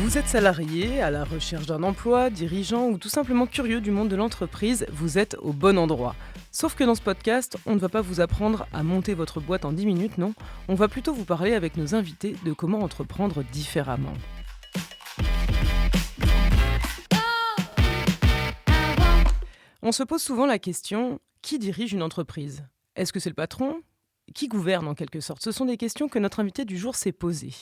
Vous êtes salarié, à la recherche d'un emploi, dirigeant ou tout simplement curieux du monde de l'entreprise, vous êtes au bon endroit. Sauf que dans ce podcast, on ne va pas vous apprendre à monter votre boîte en 10 minutes, non. On va plutôt vous parler avec nos invités de comment entreprendre différemment. On se pose souvent la question, qui dirige une entreprise ? Est-ce que c'est le patron ? Qui gouverne en quelque sorte ? Ce sont des questions que notre invité du jour s'est posées.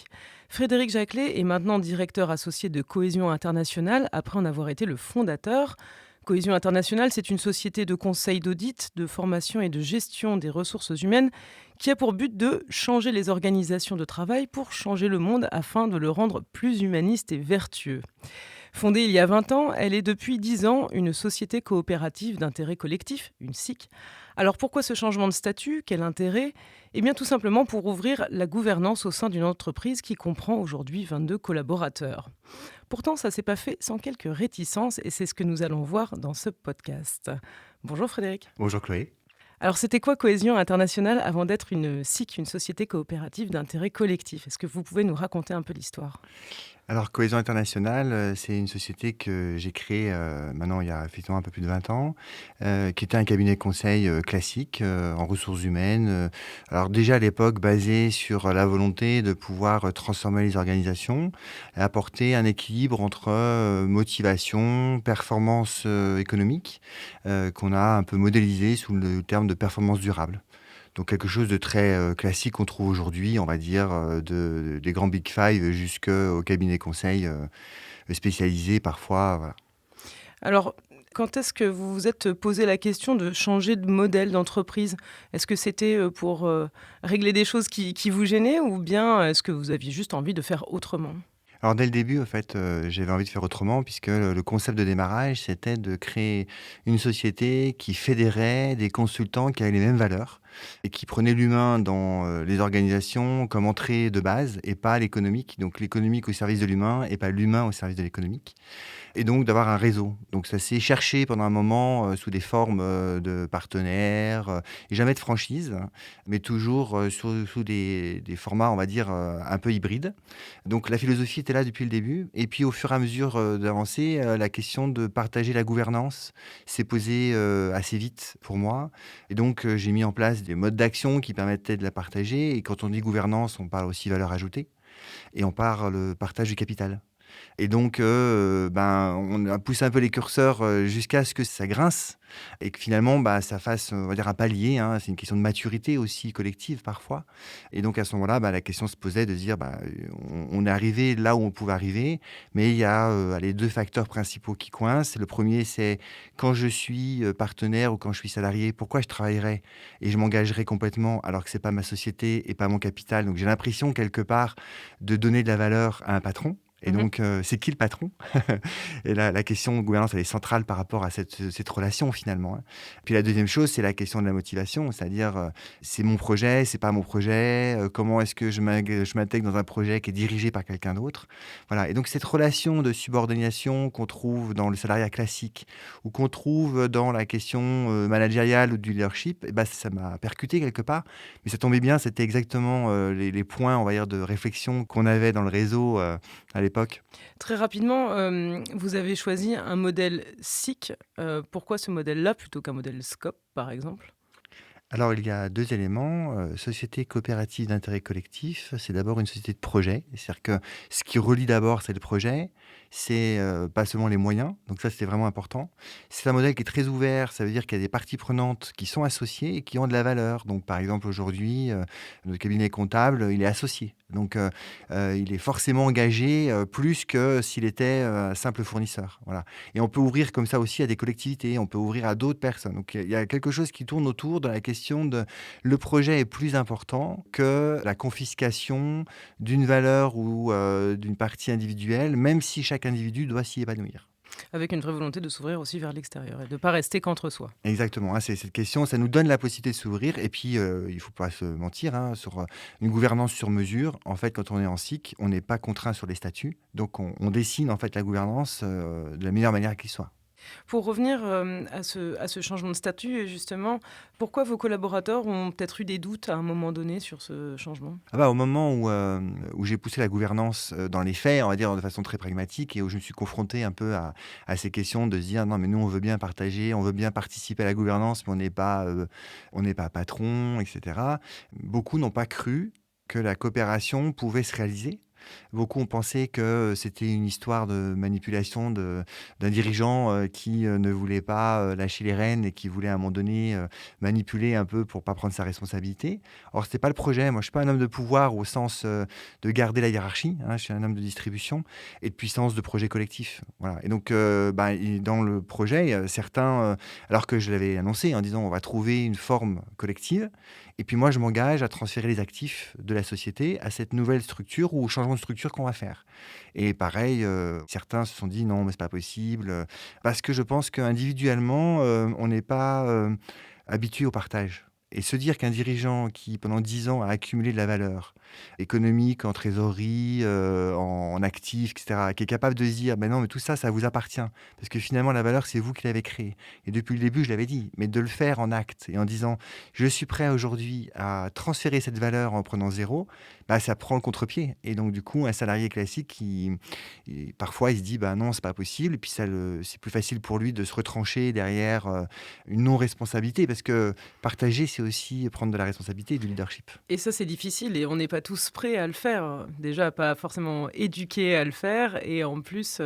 Frédéric Jacquelet est maintenant directeur associé de Cohésion Internationale après en avoir été le fondateur. Cohésion Internationale, c'est une société de conseil d'audit, de formation et de gestion des ressources humaines qui a pour but de changer les organisations de travail pour changer le monde afin de le rendre plus humaniste et vertueux. Fondée il y a 20 ans, elle est depuis 10 ans une société coopérative d'intérêt collectif, une SIC. Alors pourquoi ce changement de statut ? Quel intérêt ? Eh bien tout simplement pour ouvrir la gouvernance au sein d'une entreprise qui comprend aujourd'hui 22 collaborateurs. Pourtant, ça ne s'est pas fait sans quelques réticences et c'est ce que nous allons voir dans ce podcast. Bonjour Frédéric. Bonjour Chloé. Alors c'était quoi Cohésion Internationale avant d'être une SIC, une société coopérative d'intérêt collectif ? Est-ce que vous pouvez nous raconter un peu l'histoire ? Alors Cohésion Internationale, c'est une société que j'ai créée maintenant il y a effectivement un peu plus de 20 ans, qui était un cabinet conseil classique en ressources humaines. Alors déjà à l'époque basé sur la volonté de pouvoir transformer les organisations et apporter un équilibre entre motivation, performance économique, qu'on a un peu modélisé sous le terme de performance durable. Donc quelque chose de très classique qu'on trouve aujourd'hui, on va dire, des grands Big Five jusqu'au cabinet conseil spécialisé parfois. Voilà. Alors, quand est-ce que vous vous êtes posé la question de changer de modèle d'entreprise ? Est-ce que c'était pour régler des choses qui vous gênaient ou bien est-ce que vous aviez juste envie de faire autrement ? Alors dès le début, en fait, j'avais envie de faire autrement puisque le concept de démarrage, c'était de créer une société qui fédérait des consultants qui avaient les mêmes valeurs et qui prenaient l'humain dans les organisations comme entrée de base et pas l'économique. Donc l'économique au service de l'humain et pas l'humain au service de l'économique. Et donc d'avoir un réseau. Donc ça s'est cherché pendant un moment sous des formes de partenaires, et jamais de franchise, mais toujours sous des formats, on va dire, un peu hybrides. Donc la philosophie était là depuis le début. Et puis au fur et à mesure d'avancer, la question de partager la gouvernance s'est posée assez vite pour moi. Et donc j'ai mis en place des modes d'action qui permettaient de la partager. Et quand on dit gouvernance, on parle aussi valeur ajoutée. Et on parle partage du capital. Et donc, on a poussé un peu les curseurs jusqu'à ce que ça grince et que finalement, ça fasse, on va dire, un palier. Hein. C'est une question de maturité aussi collective parfois. Et donc, à ce moment-là, la question se posait de se dire, on est arrivé là où on pouvait arriver, mais il y a les deux facteurs principaux qui coincent. Le premier, c'est quand je suis partenaire ou quand je suis salarié, pourquoi je travaillerais et je m'engagerais complètement alors que c'est pas ma société et pas mon capital. Donc, j'ai l'impression quelque part de donner de la valeur à un patron. Et donc, c'est qui le patron ? Et la question de gouvernance, elle est centrale par rapport à cette relation, finalement. Hein. Puis la deuxième chose, c'est la question de la motivation, c'est-à-dire, c'est mon projet, c'est pas mon projet, comment est-ce que je m'intègre dans un projet qui est dirigé par quelqu'un d'autre ? Voilà. Et donc, cette relation de subordination qu'on trouve dans le salariat classique ou qu'on trouve dans la question managériale ou du leadership, ça m'a percuté quelque part. Mais ça tombait bien, c'était exactement les points, on va dire, de réflexion qu'on avait dans le réseau à l'époque. Très rapidement, vous avez choisi un modèle SIC. Pourquoi ce modèle-là plutôt qu'un modèle SCOP, par exemple ? Alors, il y a deux éléments. Société coopérative d'intérêt collectif, c'est d'abord une société de projet. C'est-à-dire que ce qui relie d'abord, c'est le projet. C'est pas seulement les moyens. Donc ça, c'était vraiment important. C'est un modèle qui est très ouvert. Ça veut dire qu'il y a des parties prenantes qui sont associées et qui ont de la valeur. Donc, par exemple, aujourd'hui, notre cabinet comptable, il est associé. Donc, il est forcément engagé plus que s'il était un simple fournisseur. Voilà. Et on peut ouvrir comme ça aussi à des collectivités. On peut ouvrir à d'autres personnes. Donc, il y a quelque chose qui tourne autour de la question de le projet est plus important que la confiscation d'une valeur ou d'une partie individuelle, même si chaque individu doit s'y épanouir. Avec une vraie volonté de s'ouvrir aussi vers l'extérieur et de ne pas rester qu'entre soi. Exactement, hein, c'est cette question, ça nous donne la possibilité de s'ouvrir. Et puis, il ne faut pas se mentir, hein, sur une gouvernance sur mesure. En fait, quand on est en SIC, on n'est pas contraint sur les statuts. Donc, on dessine en fait la gouvernance de la meilleure manière qu'il soit. Pour revenir à ce changement de statut, justement, pourquoi vos collaborateurs ont peut-être eu des doutes à un moment donné sur ce changement? Ah bah, au moment où j'ai poussé la gouvernance, dans les faits, on va dire de façon très pragmatique et où je me suis confronté un peu à ces questions de se dire: «Non mais nous on veut bien partager, on veut bien participer à la gouvernance, mais on n'est pas patron» et cetera. Beaucoup n'ont pas cru que la coopération pouvait se réaliser. Beaucoup ont pensé que c'était une histoire de manipulation d'un dirigeant, qui, ne voulait pas, lâcher les rênes et qui voulait à un moment donné, manipuler un peu pour pas prendre sa responsabilité. Or c'était pas le projet. Moi, je suis pas un homme de pouvoir au sens, de garder la hiérarchie, hein. Je suis un homme de distribution et de puissance de projet collectif. Voilà et donc, bah, et dans le projet, certains, alors que je l'avais annoncé en disant: «On va trouver une forme collective» et puis moi je m'engage à transférer les actifs de la société à cette nouvelle structure ou au changement de structure qu'on va faire. Et pareil, certains se sont dit: «Non, mais c'est pas possible», parce que je pense qu'individuellement, on n'est pas, habitué au partage. Et se dire qu'un dirigeant qui, pendant 10 ans, a accumulé de la valeur économique, en trésorerie, en actifs, et cetera, qui est capable de se dire: «Ben non, mais tout ça, ça vous appartient, parce que finalement la valeur, c'est vous qui l'avez créée» et depuis le début, je l'avais dit, mais de le faire en acte et en disant: «Je suis prêt aujourd'hui à transférer cette valeur en prenant zéro», bah, ça prend le contre-pied et donc du coup, un salarié classique parfois, il se dit: «Bah non, c'est pas possible» et puis c'est plus facile pour lui de se retrancher derrière, une non-responsabilité parce que partager, c'est aussi prendre de la responsabilité et du leadership. Et ça, c'est difficile et on n'est pas tous prêts à le faire. Déjà, pas forcément éduqués à le faire et en plus,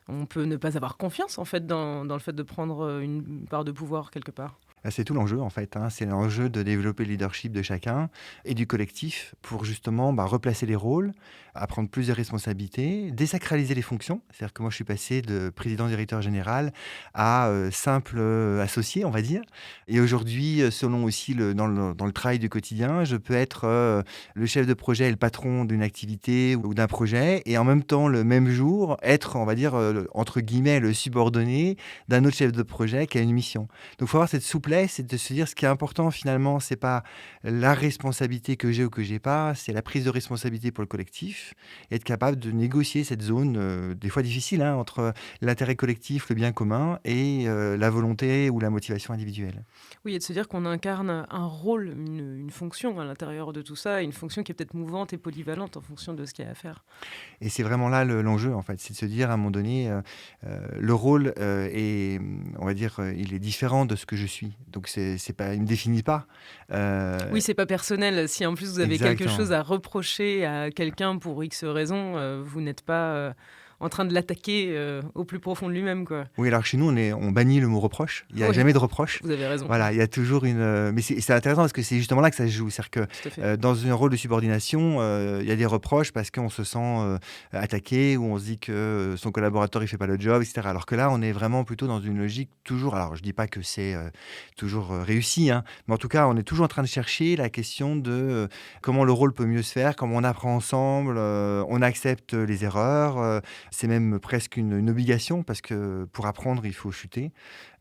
on peut ne pas avoir confiance, en fait, dans le fait de prendre, une part de pouvoir quelque part. Bah, c'est tout l'enjeu en fait, hein. C'est l'enjeu de développer le leadership de chacun et du collectif pour justement, bah, replacer les rôles, à prendre plus de responsabilités, désacraliser les fonctions. C'est-à-dire que moi je suis passé de président directeur général à, simple, associé on va dire et aujourd'hui, selon aussi dans le travail du quotidien, je peux être, le chef de projet et le patron d'une activité ou d'un projet et en même temps le même jour être on va dire, entre guillemets «le subordonné» d'un autre chef de projet qui a une mission. Donc, il faut avoir cette souplesse et de se dire ce qui est important finalement, c'est pas la responsabilité que j'ai ou que j'ai pas, c'est la prise de responsabilité pour le collectif et être capable de négocier cette zone, des fois difficile, hein, entre l'intérêt collectif, le bien commun et la volonté ou la motivation individuelle. Oui et de se dire qu'on incarne un rôle, une fonction à l'intérieur de tout ça, une fonction qui est peut-être mouvante et polyvalente en fonction de ce qu'il y a à faire. Et c'est vraiment là l'enjeu en fait, c'est de se dire à un moment donné, le rôle, est, on va dire, il est différent de ce que je suis. Donc c'est pas il me définit pas. Oui, c'est pas personnel. Si en plus vous avez quelque Exactement. chose à reprocher à quelqu'un pour X raison, vous n'êtes pas, en train de l'attaquer, au plus profond de lui-même, quoi. Oui, alors chez nous, on bannit le mot reproche. Il y a Oui, jamais de reproche. vous avez raison, Voilà, il y a toujours une, mais c'est intéressant parce que c'est justement là que ça se joue. C'est-à-dire que, tout à fait. dans un rôle de subordination, il y a des reproches parce qu'on se sent, attaqué ou on se dit que, son collaborateur, il fait pas le job et cetera. Alors que là, on est vraiment plutôt dans une logique toujours alors je dis pas que c'est, toujours, réussi, hein, mais en tout cas, on est toujours en train de chercher la question de, comment le rôle peut mieux se faire, comment on apprend ensemble, on accepte les erreurs, c'est même presque une obligation parce que pour apprendre, il faut chuter.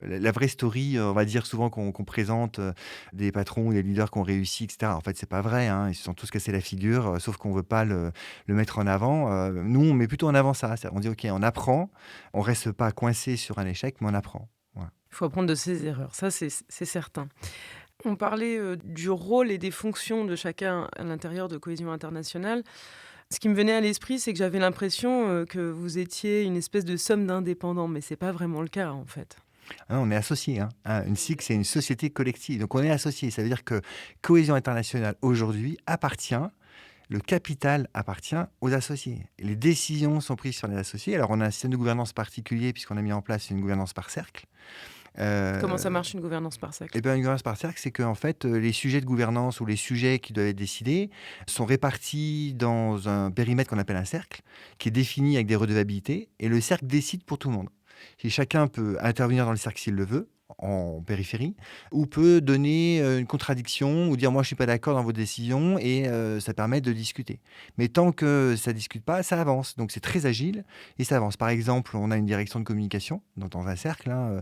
La vraie story, on va dire souvent qu'on présente, des patrons ou des leaders qui ont réussi et cetera. En fait, c'est pas vrai, hein. Ils se sont tous cassés la figure, sauf qu'on veut pas le mettre en avant. Nous, on met plutôt en avant ça. C'est on dit: «OK, on apprend, on reste pas coincé sur un échec, mais on apprend». Voilà. Il faut apprendre de ses erreurs, ça c'est certain. On parlait, du rôle et des fonctions de chacun à l'intérieur de Cohésion Internationale. Ce qui me venait à l'esprit, c'est que j'avais l'impression, que vous étiez une espèce de somme d'indépendants, mais c'est pas vraiment le cas, en fait. Ah non, on est associés, hein. Une SIC, c'est une société collective, donc on est associés. Ça veut dire que Cohésion Internationale, aujourd'hui, le capital appartient aux associés. Et les décisions sont prises sur les associés. Alors, on a un système de gouvernance particulier puisqu'on a mis en place une gouvernance par cercle. Comment ça Heu marche une gouvernance par cercle? et bien, une gouvernance par cercle, c'est qu'en fait, les sujets de gouvernance ou les sujets qui doivent être décidés sont répartis dans un périmètre qu'on appelle un cercle, qui est défini avec des redevabilités et le cercle décide pour tout le monde. Et chacun peut intervenir dans le cercle s'il le veut, en périphérie, ou peut donner une contradiction ou dire moi je suis pas d'accord dans vos décisions et ça permet de discuter. Mais tant que ça discute pas, ça avance. Donc c'est très agile et ça avance. Par exemple, on a une direction de communication dans un cercle, hein,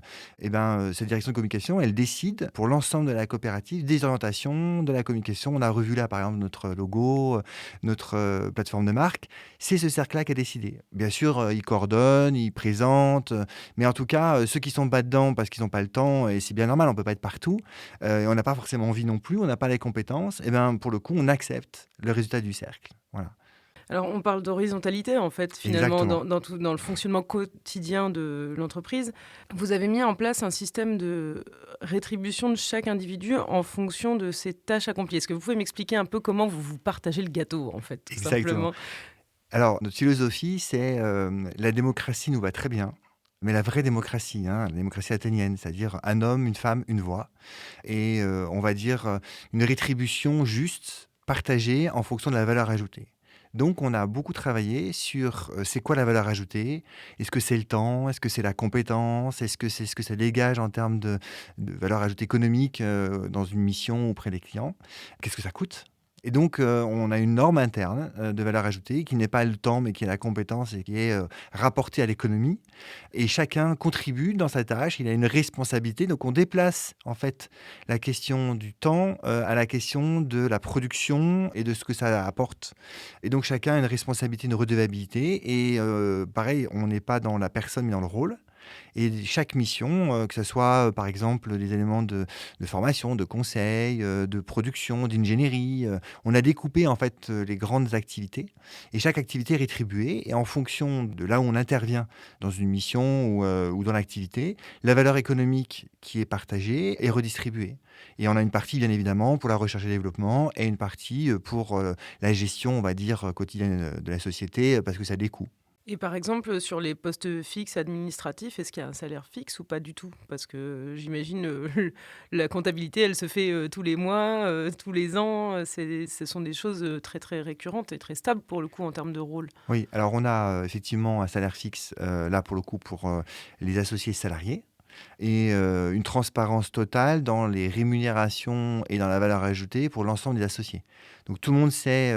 cette direction de communication, elle décide pour l'ensemble de la coopérative des orientations de la communication. On a revu là par exemple notre logo, notre plateforme de marque. C'est ce cercle-là qui a décidé. Bien sûr, il coordonne, il présente, mais en tout cas, ceux qui sont pas dedans parce qu'ils n'ont pas le temps et c'est bien normal, on peut pas être partout, et on n'a pas forcément envie non plus, on n'a pas les compétences et ben, pour le coup, on accepte le résultat du cercle. Voilà. Alors, on parle d'horizontalité, en fait, finalement, Exactement. dans le fonctionnement quotidien de l'entreprise. Vous avez mis en place un système de rétribution de chaque individu en fonction de ses tâches accomplies. Est-ce que vous pouvez m'expliquer un peu comment vous vous partagez le gâteau, en fait, tout Exactement. simplement? Alors, notre philosophie, c'est, la démocratie nous va très bien, mais la vraie démocratie, hein, la démocratie athénienne, c'est-à-dire un homme, une femme, une voix et on va dire, une rétribution juste, partagée en fonction de la valeur ajoutée. Donc on a beaucoup travaillé sur, c'est quoi la valeur ajoutée? Est-ce que c'est le temps? Est-ce que c'est la compétence? Est-ce que c'est ce que ça dégage en termes de valeur ajoutée économique, dans une mission auprès des clients? Qu'est-ce que ça coûte? Et donc, on a une norme interne, de valeur ajoutée qui n'est pas le temps, mais qui est la compétence et qui est, rapportée à l'économie et chacun contribue dans sa tâche. Il a une responsabilité, donc on déplace, en fait, la question du temps, à la question de la production et de ce que ça apporte et donc chacun a une responsabilité, une redevabilité et pareil, on n'est pas dans la personne, mais dans le rôle et chaque mission, que ça soit, par exemple, des éléments de formation, de conseil, de production, d'ingénierie, on a découpé, en fait, les grandes activités et chaque activité est rétribuée et en fonction de là où on intervient dans une mission ou dans l'activité, la valeur économique qui est partagée est redistribuée et on a une partie, bien évidemment, pour la recherche et développement et une partie, pour, la gestion, on va dire, quotidienne, de la société, parce que ça a des coûts. Et par exemple, sur les postes fixes administratifs, est-ce qu'il y a un salaire fixe ou pas du tout? Parce que j'imagine, la comptabilité, elle se fait, tous les mois, tous les ans, ce sont des choses, très, très récurrentes et très stables pour le coup en termes de rôle. Oui, alors on a, effectivement un salaire fixe, là pour le coup pour, les associés salariés et une transparence totale dans les rémunérations et dans la valeur ajoutée pour l'ensemble des associés. Donc tout le monde sait,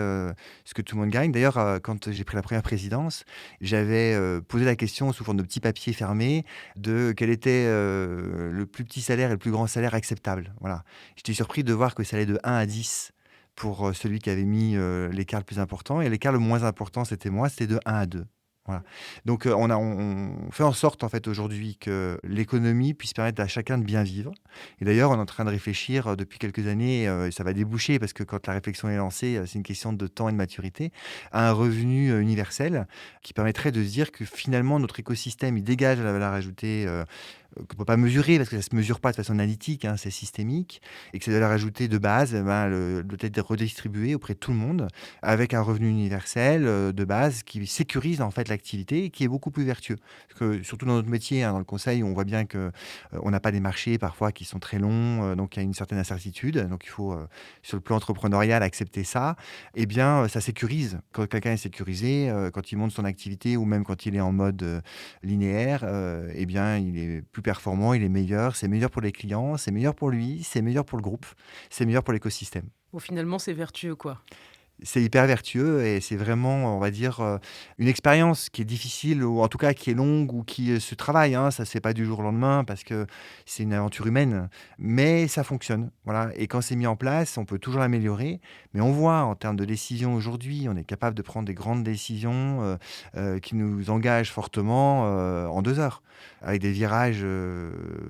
ce que tout le monde gagne. D'ailleurs, quand j'ai pris la première présidence, j'avais, posé la question sous forme de petits papiers fermés de quel était, le plus petit salaire et le plus grand salaire acceptable. Voilà. J'étais surpris de voir que ça allait de 1 à 10 pour, celui qui avait mis, l'écart le plus important et l'écart le moins important, c'était moi, c'était de 1 à 2. Voilà. Donc, on fait en sorte, en fait, aujourd'hui que l'économie puisse permettre à chacun de bien vivre et d'ailleurs, on est en train de réfléchir, depuis quelques années, et ça va déboucher parce que quand la réflexion est lancée, c'est une question de temps et de maturité, à un revenu, universel qui permettrait de se dire que finalement notre écosystème, il dégage de la valeur ajoutée, qu'on ne peut pas mesurer parce que ça ne se mesure pas de façon analytique, hein, c'est systémique et que cette valeur ajoutée de base, eh ben, doit être redistribuée auprès de tout le monde avec un revenu universel, de base qui sécurise en fait l'activité et qui est beaucoup plus vertueux. Parce que surtout dans notre métier, hein, dans le conseil, on voit bien que, on n'a pas des marchés parfois qui sont très longs, donc il y a une certaine incertitude. Donc il faut, sur le plan entrepreneurial accepter ça. Eh bien, ça sécurise. Quand quelqu'un est sécurisé, quand il monte son activité ou même quand il est en mode, linéaire, eh bien, il est plus performant, il est meilleur. C'est meilleur pour les clients, c'est meilleur pour lui, c'est meilleur pour le groupe, c'est meilleur pour l'écosystème. Bon, finalement, c'est vertueux, quoi. C'est hyper vertueux et c'est vraiment, on va dire, une expérience qui est difficile ou en tout cas qui est longue ou qui, se travaille, hein. Ça se fait pas du jour au lendemain parce que c'est une aventure humaine, mais ça fonctionne, voilà et quand c'est mis en place, on peut toujours l'améliorer, mais on voit en termes de décisions aujourd'hui, on est capable de prendre des grandes décisions, qui nous engagent fortement, en 2 heures, avec des virages,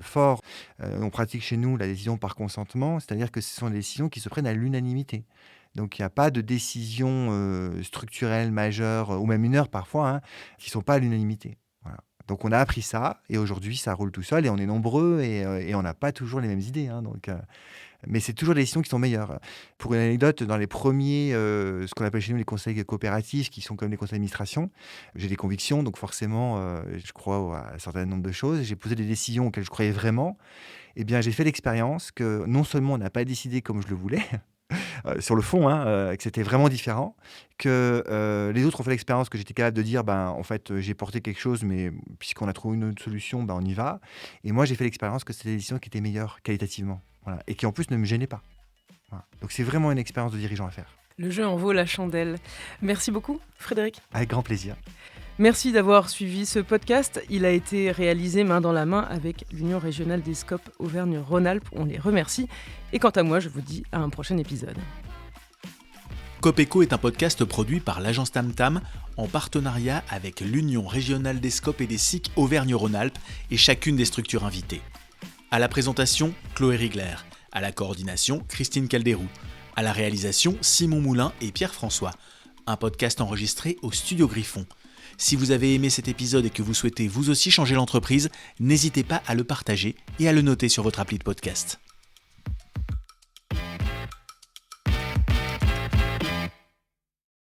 forts. On pratique chez nous la décision par consentement, c'est-à-dire que ce sont des décisions qui se prennent à l'unanimité. Donc il y a pas de décision, structurelle majeure, ou même mineure parfois, hein, qui sont pas à l'unanimité. Voilà. Donc on a appris ça et aujourd'hui ça roule tout seul et on est nombreux et on n'a pas toujours les mêmes idées, hein, mais c'est toujours des décisions qui sont meilleures. Pour une anecdote, dans les premiers, ce qu'on appelle chez nous les conseils coopératifs qui sont comme les conseils d'administration, j'ai des convictions donc forcément, je crois à un certain nombre de choses. J'ai posé des décisions auxquelles je croyais vraiment. Eh bien, j'ai fait l'expérience que non seulement on n'a pas décidé comme je le voulais, sur le fond, hein, que c'était vraiment différent, que les autres ont fait l'expérience que j'étais capable de dire, ben, en fait, j'ai porté quelque chose, mais puisqu'on a trouvé une autre solution, ben, on y va. Et moi, j'ai fait l'expérience que c'était l'édition qui était meilleure qualitativement, voilà, et qui en plus ne me gênait pas. Voilà. Donc c'est vraiment une expérience de dirigeant à faire. Le jeu en vaut la chandelle. Merci beaucoup, Frédéric. Avec grand plaisir. Merci d'avoir suivi ce podcast. Il a été réalisé main dans la main avec l'Union régionale des SCOP Auvergne-Rhône-Alpes. On les remercie. Et quant à moi, je vous dis à un prochain épisode. Copeco est un podcast produit par l'agence Tam Tam en partenariat avec l'Union régionale des SCOP et des SIC Auvergne-Rhône-Alpes et chacune des structures invitées. À la présentation, Chloé Rigler. À la coordination, Christine Calderou. À la réalisation, Simon Moulin et Pierre François. Un podcast enregistré au Studio Griffon. Si vous avez aimé cet épisode et que vous souhaitez vous aussi changer l'entreprise, n'hésitez pas à le partager et à le noter sur votre appli de podcast.